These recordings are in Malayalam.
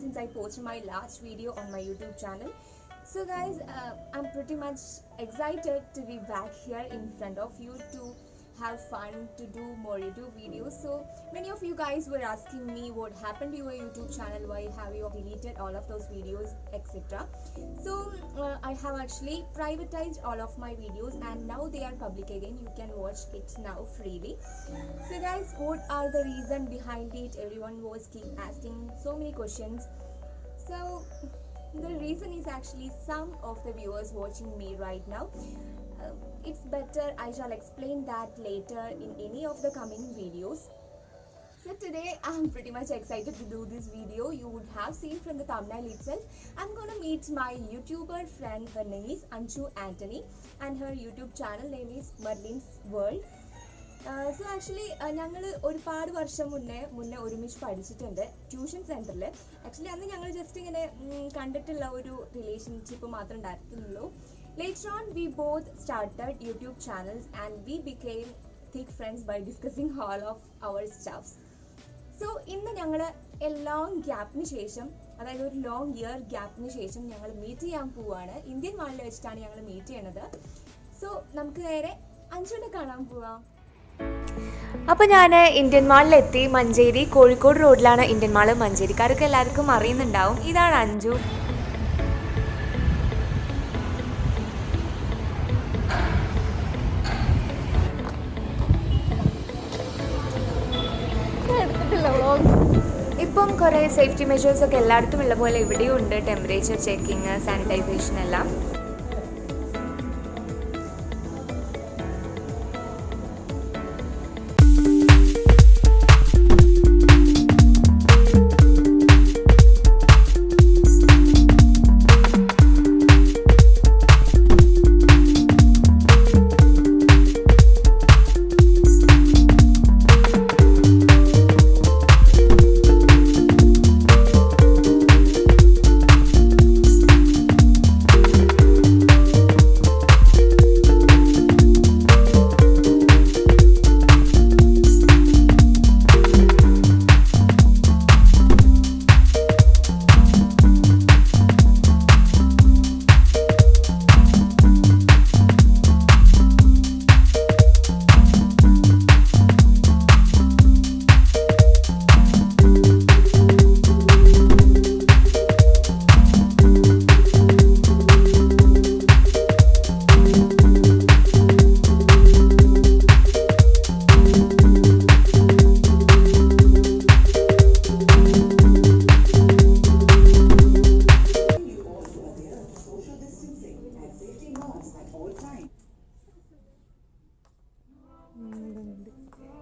since I posted my last video on my YouTube channel. So guys, I'm pretty much excited to be back here in front of you to have fun, to do more YouTube videos. So many of you guys were asking me what happened to your YouTube channel, why have you deleted all of those videos, etc. So I have actually privatized all of my videos and now they are public again. You can watch it now freely. So guys, what are the reason behind it? Everyone was keep asking so many questions. So the reason is actually some of the viewers watching me right now. It's better I shall explain that later in any of the coming videos. So today I'm pretty much excited to do this video. You would have seen from the thumbnail itself. I'm gonna meet my YouTuber friend. Her name is Anju Anthony and her YouTube channel name is Merlin's World. So actually ഞങ്ങൾ ഒരുപാട് വർഷം മുന്നേ ഒരുമിച്ച് പഠിച്ചിട്ടുണ്ട് ട്യൂഷൻ സെൻറ്ററിൽ. ആക്ച്വലി അന്ന് ഞങ്ങൾ ജസ്റ്റ് ഇങ്ങനെ കണ്ടിട്ടുള്ള ഒരു റിലേഷൻഷിപ്പ് മാത്രമേ ഉണ്ടായിരുന്നുള്ളൂ. Later on, we both started YouTube channels and we became thick friends by discussing all of our stuffs. So, ഇന്ന് ഞങ്ങൾ ലോങ് ഗ്യാപ്പിന് ശേഷം, അതായത് ഒരു ലോങ് ഇയർ ഗ്യാപ്പിന് ശേഷം ഞങ്ങൾ മീറ്റ് ചെയ്യാൻ പോവുകയാണ്. ഇന്ത്യൻ മാളിൽ വെച്ചിട്ടാണ് ഞങ്ങൾ മീറ്റ് ചെയ്യണത്. സോ നമുക്ക് നേരെ അഞ്ജുവിനെ കാണാൻ പോവാം. അപ്പോൾ ഞാൻ ഇന്ത്യൻ മാളിലെത്തി. മഞ്ചേരി കോഴിക്കോട് റോഡിലാണ് ഇന്ത്യൻ മാൾ. മഞ്ചേരിക്കാർക്ക് എല്ലാവർക്കും അറിയുന്നുണ്ടാവും. ഇതാണ് അഞ്ജു. ഇപ്പം കുറേ സേഫ്റ്റി മെഷേഴ്സൊക്കെ എല്ലായിടത്തും ഉള്ള പോലെ ഇവിടെയും ഉണ്ട്. ടെമ്പറേച്ചർ ചെക്കിങ്, സാനിറ്റൈസേഷൻ എല്ലാം.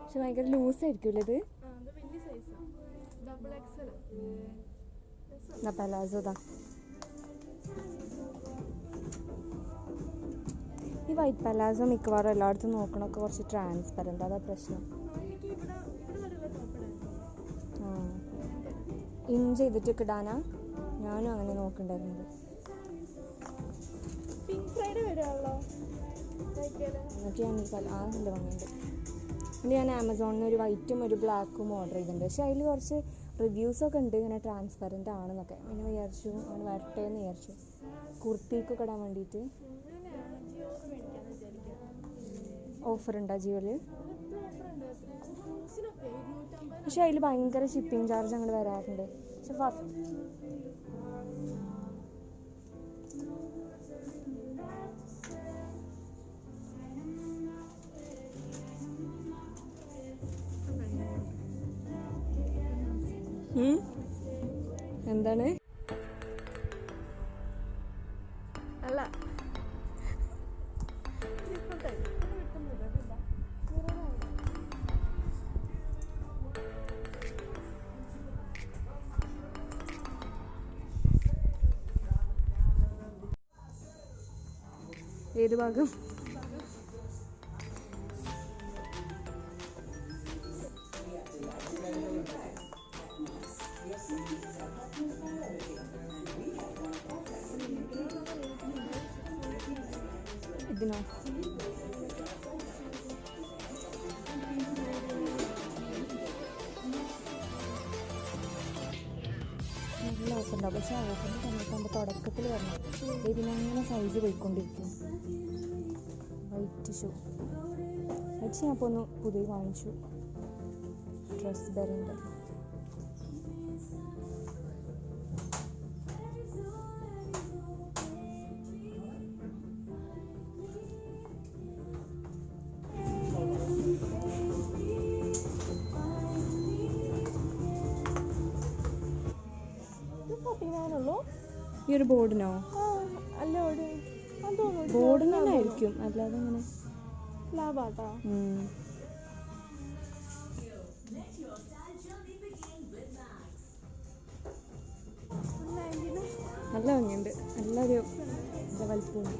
പക്ഷെ ഭയങ്കര ലൂസായിരിക്കുമല്ലോ ഇത്. പലാസോതാ. ഈ വൈറ്റ് പലാസോ മിക്കവാറും എല്ലായിടത്തും നോക്കണമൊക്കെ കുറച്ച് ട്രാൻസ്പെറൻ്റ്. അതാ പ്രശ്നം. ഇൻ ചെയ്തിട്ടൊക്കെ ഇടാനാ ഞാനും അങ്ങനെ നോക്കണ്ടായിരുന്നത്. എന്നിട്ട് ഞാൻ നല്ല ഭംഗിയുണ്ട്. പിന്നെ ഞാൻ ആമസോണിൽ ഒരു വൈറ്റും ഒരു ബ്ലാക്കും ഓർഡർ ചെയ്തിട്ടുണ്ട്. പക്ഷെ അതിൽ കുറച്ച് റിവ്യൂസൊക്കെ ഉണ്ട് ഇങ്ങനെ ട്രാൻസ്പെറൻ്റ് ആണെന്നൊക്കെ. പിന്നെ വിചാരിച്ചു അങ്ങനെ വരട്ടെ എന്ന് വിചാരിച്ചു കുർത്തിക്കൊക്കെ ഇടാൻ വേണ്ടിയിട്ട്. ഓഫർ ഉണ്ടോ ജിയോയിൽ? പക്ഷെ അതിൽ ഭയങ്കര ഷിപ്പിംഗ് ചാർജ് അങ്ങോട്ട് വരാറുണ്ട്. പക്ഷെ ഫസ്റ്റ് എന്താണ് അല്ല ഏത് ഭാഗം? ഇതിനോ? നല്ല ഉണ്ടാവും. പക്ഷേ ഓഫറിൻ്റെ സമയത്താകുമ്പോൾ തുടക്കത്തിൽ വരണം പിന്നെ അങ്ങനെ സൈസ് പോയിക്കൊണ്ടിരിക്കും. വൈറ്റ് ഷൂ വെച്ച് ഞാൻ ഇപ്പോൾ ഒന്ന് പുതിയ വാങ്ങിച്ചു. ഡ്രസ് ബെറിൻ്റെ ഈ ഒരു ബോർഡിനോ? ബോർഡിന് തന്നെ ആയിരിക്കും, അല്ലാതെ അങ്ങനെ ലാഭാട്ടോ. നല്ല ഭംഗിയുണ്ട്, നല്ലൊരു വലിപ്പമുണ്ട്.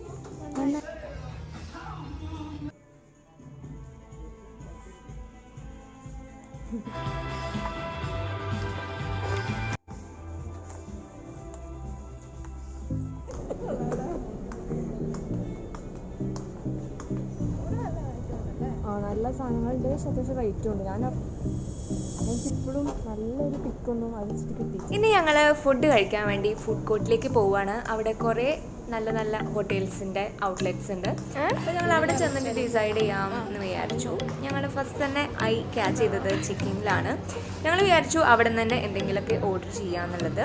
നല്ല സാധനങ്ങളുണ്ട്, പക്ഷെ അത്യാവശ്യം റേറ്റും ഉണ്ട്. എനിക്കിപ്പോഴും നല്ലൊരു പിക്കൊന്നും അത് കിട്ടി. ഇനി ഞങ്ങൾ ഫുഡ് കഴിക്കാൻ വേണ്ടി ഫുഡ് കോർട്ടിലേക്ക് പോവുകയാണ്. അവിടെ കുറേ നല്ല നല്ല ഹോട്ടൽസിൻ്റെ ഔട്ട്ലെറ്റ്സ് ഉണ്ട്. അപ്പോൾ ഞങ്ങൾ അവിടെ ചെന്നിട്ട് ഡിസൈഡ് ചെയ്യാം എന്ന് വിചാരിച്ചു. ഞങ്ങൾ ഫസ്റ്റ് തന്നെ ക്യാച്ച് ചെയ്തത് ചിക്കനിലാണ്. ഞങ്ങൾ വിചാരിച്ചു അവിടെ നിന്ന് തന്നെ എന്തെങ്കിലുമൊക്കെ ഓർഡർ ചെയ്യാമെന്നുള്ളത്.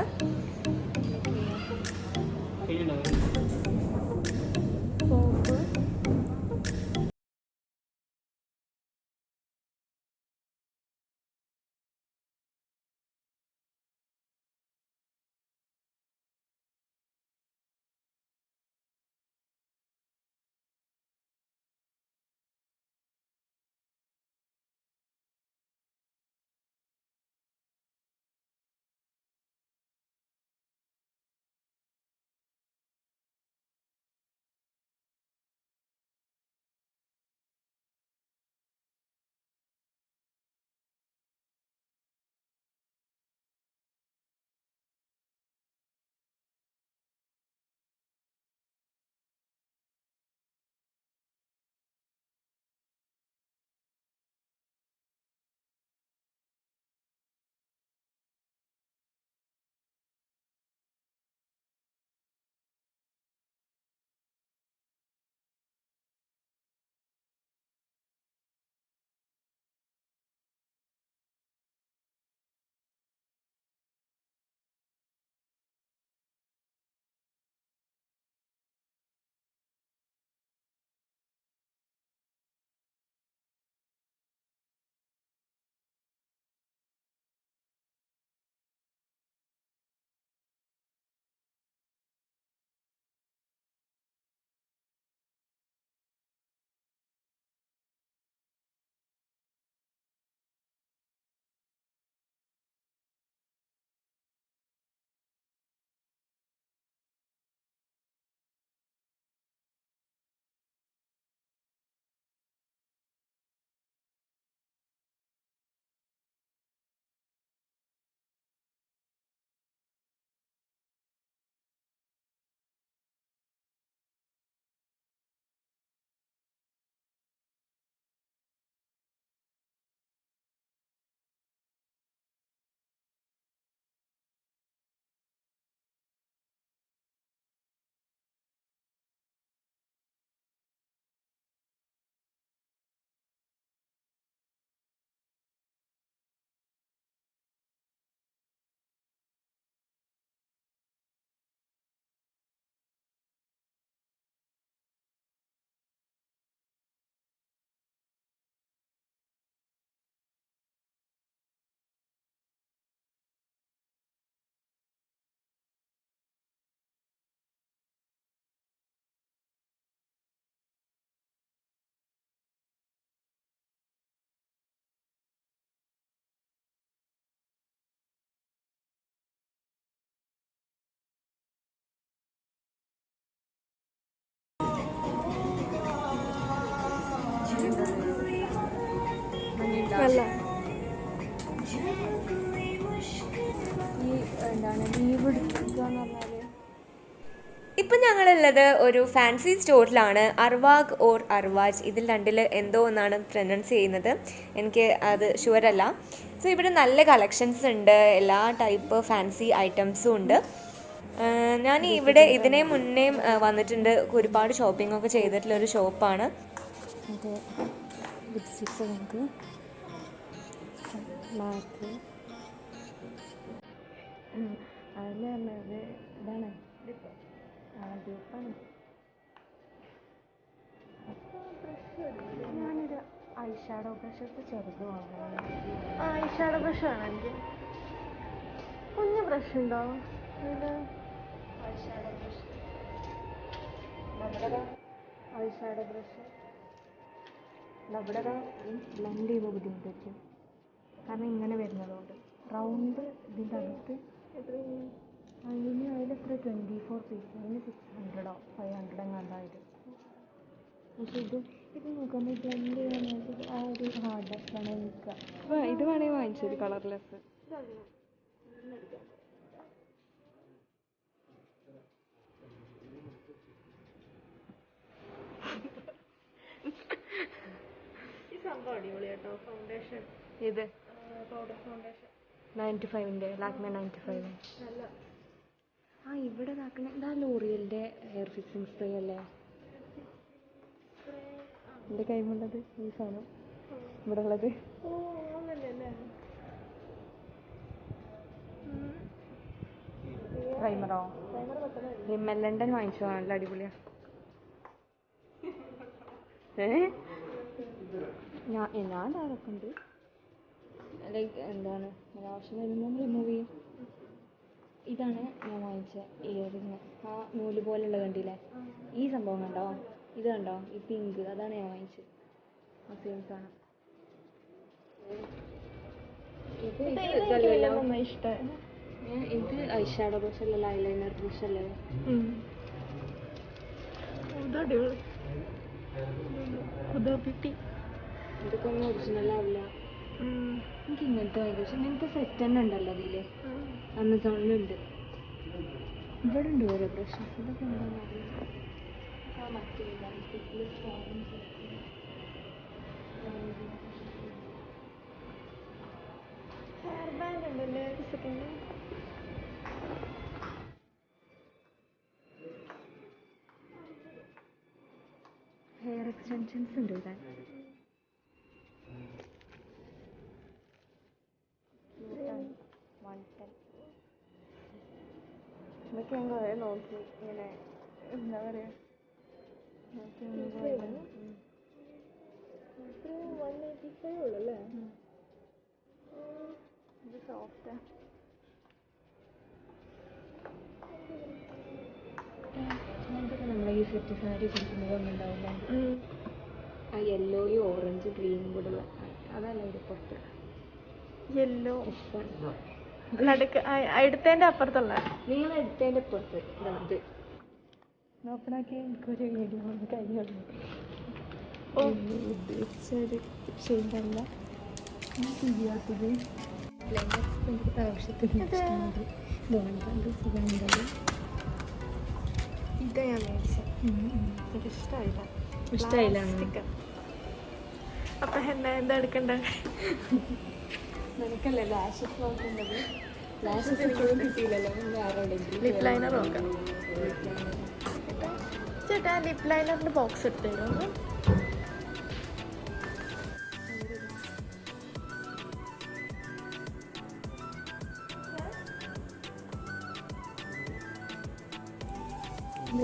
അല്ല ഈ എന്താണ് ലീവ് എടുക്കുക എന്ന് പറഞ്ഞാൽ ഇപ്പം ഞങ്ങളുള്ളത് ഒരു ഫാൻസി സ്റ്റോറിലാണ്. അർവാഗ് ഓർ അർവാജ്, ഇതിൽ രണ്ടിൽ എന്തോ ഒന്നാണ് പ്രൊനൗൺസ് ചെയ്യുന്നത്, എനിക്ക് അത് ഷുവറല്ല. സോ ഇവിടെ നല്ല കളക്ഷൻസ് ഉണ്ട്, എല്ലാ ടൈപ്പ് ഫാൻസി ഐറ്റംസും ഉണ്ട്. ഞാൻ ഇവിടെ ഇതിനെ മുന്നേ വന്നിട്ടുണ്ട്, ഒരുപാട് ഷോപ്പിംഗ് ഒക്കെ ചെയ്തിട്ടുള്ളൊരു ഷോപ്പാണ്. മറ്റേ ലിപ്സ്റ്റിക്സ് നമുക്ക് മാക്ക് അതിൽ പറഞ്ഞത് ഇതാണ് ഡ്യൂപ്പാണ്. ഞാനൊരു ഐഷാഡോ ബ്രഷ് ചെറുത് വാങ്ങാൻ. ഐഷാഡോ ബ്രഷ് വേണം എനിക്ക്. കുഞ്ഞ് ബ്രഷ് ഉണ്ടോ ഇത്? ഐഷാഡോ ബ്രഷ് ഇവിടെ ബ്ലെൻഡ് ചെയ്യുമ്പോൾ ബുദ്ധിമുട്ടായിരിക്കും, കാരണം ഇങ്ങനെ വരുന്നതുകൊണ്ട്. റൗണ്ട് ഇതിൻ്റെ അകത്ത് അതിലെത്ര 24 പീസ്, അതിന് 600 500 എങ്ങാണ്ടായിരുന്നു. പക്ഷെ ഇത് നോക്കുമ്പോൾ ബ്ലെൻഡ് ചെയ്യാനായിട്ട് ആ ഒരു ഹാർഡാണ് നിൽക്കുക. ഇത് വേണമെങ്കിൽ വാങ്ങിച്ചൊരു കളർലെസ്. ഫൗണ്ടേഷൻ ഇത് പൗഡർ ഫൗണ്ടേഷൻ 95ൻ്റെ ലാക്മേ 95. ഇവിടെ ഇതാക്കണ ഇതാ ലോറിയലിൻ്റെ ഹെയർ ഫിക്സിങ് സ്പ്രേ അല്ലേ എൻ്റെ കൈമുള്ളത്? ഈ സാധനം ഇവിടെ ഉള്ളത് പ്രൈമറോ? റിമെല്ലൻ്റെ വാങ്ങിച്ചോ, നല്ല അടിപൊളിയാണ്. ഞാൻ അതൊക്കെ ഉണ്ട്, ലൈക്ക് എന്താണ് ആവശ്യം വരുമ്പോൾ റിമൂവ് ചെയ്യും. ഇതാണ് ഞാൻ വാങ്ങിച്ച ഇയറിങ്, ആ നൂല് പോലുള്ള കണ്ടില്ലേ, ഈ സംഭവം കണ്ടോ, ഇത് കണ്ടോ, ഈ പിങ്ക്, അതാണ് ഞാൻ വാങ്ങിച്ചത്. ആ സെയിം സാധനം. ഇത് ഐഷാഡോ ബ്രഷ് അല്ലല്ലോ, ഐലൈനർ ബ്രഷ് അല്ലേ. ഇതൊക്കെ ഒന്നും ഒറിജിനൽ ആവില്ല. എനിക്ക് ഇങ്ങനത്തെ ഭയങ്കര ഇഷ്ടം. ഇങ്ങനത്തെ സെറ്റ് തന്നെ ഉണ്ടല്ലോ അതിൽ, ആമസോണിലുണ്ട്. ഇവിടെ ഉണ്ട് ഓരോ ബ്രഷസ്. ഇതൊക്കെ എന്താണെന്ന് അറിയില്ല. ഹെയർ ബാൻഡ് ഉണ്ടല്ലേ, ഒരു സെക്കൻഡ്. ഹെയർ എക്സ്റ്റൻഷൻസ് ഉണ്ട് ഇവിടെ. ഇതൊക്കെ ഞാൻ കുറേ നോക്കി, ഇങ്ങനെ എന്താ പറയുക, നോക്കി ഉള്ളല്ലേ. ഇത് സോഫ്റ്റാ. ഇതൊക്കെ നമ്മളെ ഈ സെറ്റ് സാരി കുടിക്കുമ്പോൾ ഒന്നുണ്ടാവില്ല. ആ യെല്ലോയും ഓറഞ്ച് ഗ്രീനും കൂടെ ഉള്ള അതല്ല ഇത് പുറത്ത്. യെല്ലോ നടുക്ക് എടുത്തതിൻ്റെ അപ്പുറത്തുള്ള, നിങ്ങൾ എടുത്തതിൻ്റെ പുറത്ത് ഇത് നോക്കണൊക്കെ എനിക്കൊരു വീഡിയോ കഴിഞ്ഞുള്ളൂ. ഉദ്ദേശിച്ചൊരു ഷെയ്ഡല്ല ചെയ്യാത്തത്. എനിക്ക് ആവശ്യത്തിന് ഇഷ്ടമുണ്ട്. സുഖമുണ്ടത്. ഇത് ഞാൻ മേടിച്ചത്, എനിക്ക് ഇഷ്ടമായില്ല. ഇഷ്ടമായില്ല. അപ്പം എന്താ എടുക്കണ്ടേ? നിനക്കല്ലേ ലാഷസ് നോക്കേണ്ടത്? ലാഷസ് ഇപ്പോഴും കിട്ടിയില്ലല്ലോ. ലിപ് ലൈനർ നോക്കാം. ചേട്ടാ ലിപ് ലൈനറിൻ്റെ ബോക്സ് എടുത്തല്ലോ.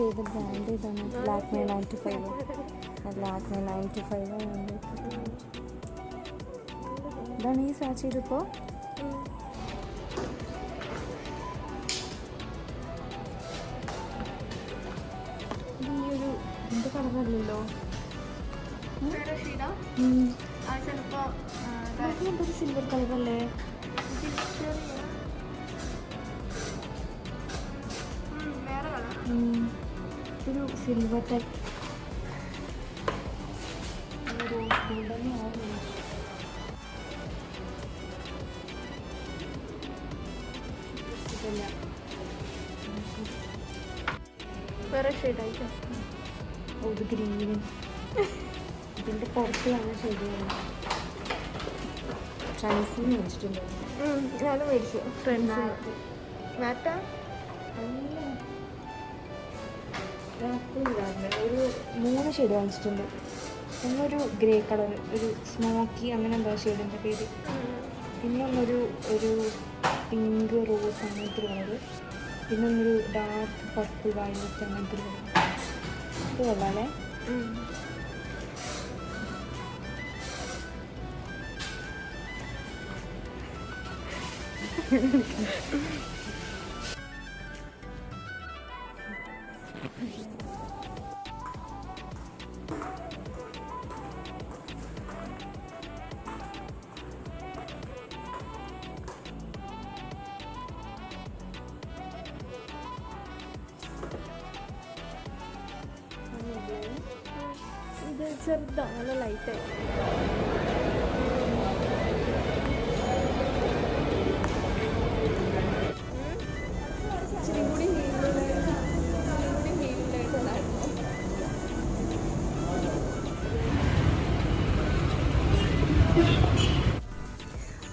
ഏത് ബ്രാൻഡ് ഇതാണ്? ലാക്മേ 95. ലാക്മേ 95 ഇതാണ് ഈ സെർച്ച് ചെയ്തപ്പോൾ. ഈ ഒരു എന്ത് കളറല്ലല്ലോ, എന്തൊരു സിൽവർ കളറല്ലേ. ഒരു സിൽവർ ടൈപ്പ് റോസ് ഗോൾഡ് തന്നെയാണ്. വേറെ ഷെയ്ഡ് ആയിട്ടോ. ഇത് ഗ്രീൻ. ഇതിൻ്റെ പുറത്ത് കാണാൻ ശരിയാണ്. ട്രെൻഡ്സിൽ മേടിച്ചിട്ടുണ്ട്. ഞാനും മേടിച്ചു ട്രെൻഡ്സ്. മാറ്റാ ഒരു 3 ഷെയ്ഡ് വാങ്ങിച്ചിട്ടുണ്ട്. ഒന്നൊരു ഗ്രേ കളർ, ഒരു സ്മോക്കി അങ്ങനെ എന്താ ഷെയ്ഡിൻ്റെ പേര്. പിന്നെ ഒരു പിങ്ക് റോസ് അങ്ങനത്തെ ഒരു കളർ. പിന്നെ ഒന്നൊരു ഡാർക്ക് പർപ്പിൾ വയലറ്റ് അങ്ങനത്തെ ഒരു കളർ. ഇത് കൊള്ളാല്ലേ? ഇത് ചെറുതാണ്, നല്ല ലൈറ്റായി.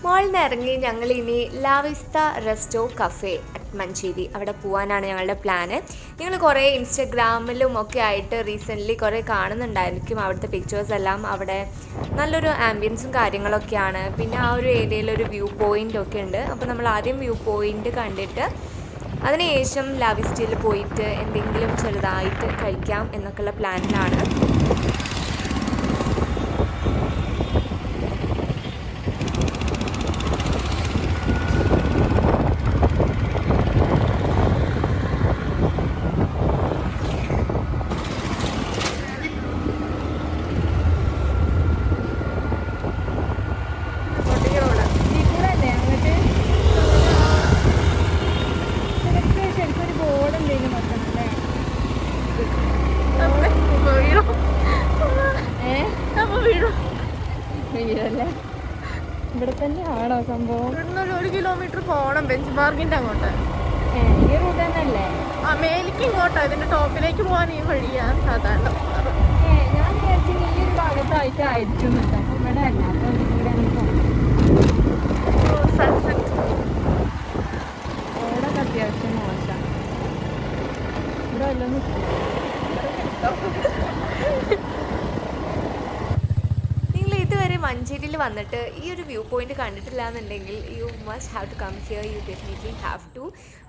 മോളിൽ നിന്ന് ഇറങ്ങി ഞങ്ങൾ ഇനി ലാവിസ്ത റെസ്റ്റോ കഫേ അറ്റ് മഞ്ചേരി അവിടെ പോകാനാണ് ഞങ്ങളുടെ പ്ലാന്. നിങ്ങൾ കുറേ ഇൻസ്റ്റഗ്രാമിലും ഒക്കെ ആയിട്ട് റീസെൻ്റ്ലി കുറേ കാണുന്നുണ്ടായിരിക്കും അവിടുത്തെ പിക്ചേഴ്സ് എല്ലാം. അവിടെ നല്ലൊരു ആംബിയൻസും കാര്യങ്ങളൊക്കെയാണ്. പിന്നെ ആ ഒരു ഏരിയയിലൊരു വ്യൂ പോയിൻ്റ് ഒക്കെ ഉണ്ട്. അപ്പോൾ നമ്മൾ ആദ്യം വ്യൂ പോയിൻ്റ് കണ്ടിട്ട് അതിനുശേഷം ലാവിസ്റ്റയിൽ പോയിട്ട് എന്തെങ്കിലും ചെറുതായിട്ട് കഴിക്കാം എന്നൊക്കെയുള്ള പ്ലാനിലാണ്. ഇവിടെ തന്നെയാണോ സംഭവം? ഇവിടുന്ന് 1 കിലോമീറ്റർ പോകണം ബെഞ്ച് മാർക്കിൻ്റെ അങ്ങോട്ട്. ഈ റൂട്ട് തന്നെയല്ലേ? ആ മേലേക്ക് ഇങ്ങോട്ടാ, ഇതിന്റെ ടോപ്പിലേക്ക് പോകാൻ ഈ വഴിയാണ് സാധാരണ. ഞാൻ വിചാരിച്ചു ഈ ഒരു ഭാഗത്തായിട്ടായിരിക്കും കേട്ടോ. ഇവിടെ അല്ല. അപ്പോൾ സൺസെറ്റ് റോഡൊക്കെ അത്യാവശ്യം മോശം. ഇവിടെ വല്ലതും ഇതുവരെ മഞ്ചേരിയിൽ വന്നിട്ട് ഈ ഒരു വ്യൂ പോയിന്റ് കണ്ടിട്ടില്ല എന്നുണ്ടെങ്കിൽ you must have to come here. You definitely have to.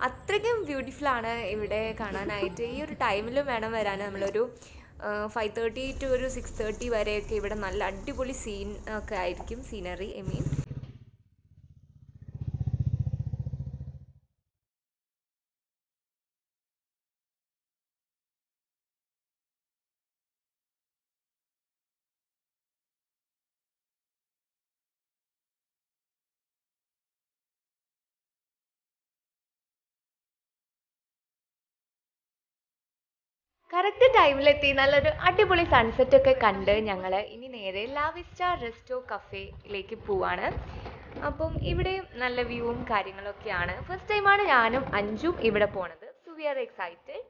അത്രയ്ക്കും ബ്യൂട്ടിഫുൾ ആണ് ഇവിടെ കാണാനായിട്ട്. ഈ ഒരു ടൈമിലും വേണം വരാൻ. നമ്മളൊരു 5:30 to ഒരു 6:30 വരെയൊക്കെ ഇവിടെ നല്ല അടിപൊളി സീൻ ഒക്കെ ആയിരിക്കും. Scenery I mean. കറക്റ്റ് ടൈമിലെത്തി നല്ലൊരു അടിപൊളി സൺസെറ്റ് ഒക്കെ കണ്ട് ഞങ്ങൾ ഇനി നേരെ ലാവിസ്റ്റ റെസ്റ്റോ കഫേയിലേക്ക് പോവാണ്. അപ്പം ഇവിടെ നല്ല വ്യൂവും കാര്യങ്ങളൊക്കെയാണ്. ഫസ്റ്റ് ടൈമാണ് ഞാനും അഞ്ജും ഇവിടെ പോണത്. So we are excited.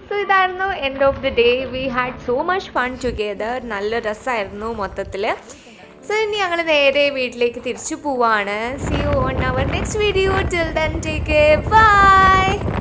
So ഇതായിരുന്നു end of the day. We had so much fun together. നല്ല രസമായിരുന്നു മൊത്തത്തിൽ. സോ ഇനി ഞങ്ങൾ നേരെ വീട്ടിലേക്ക് തിരിച്ചു പോവാണ്. See you on our next video. Till then take care. By.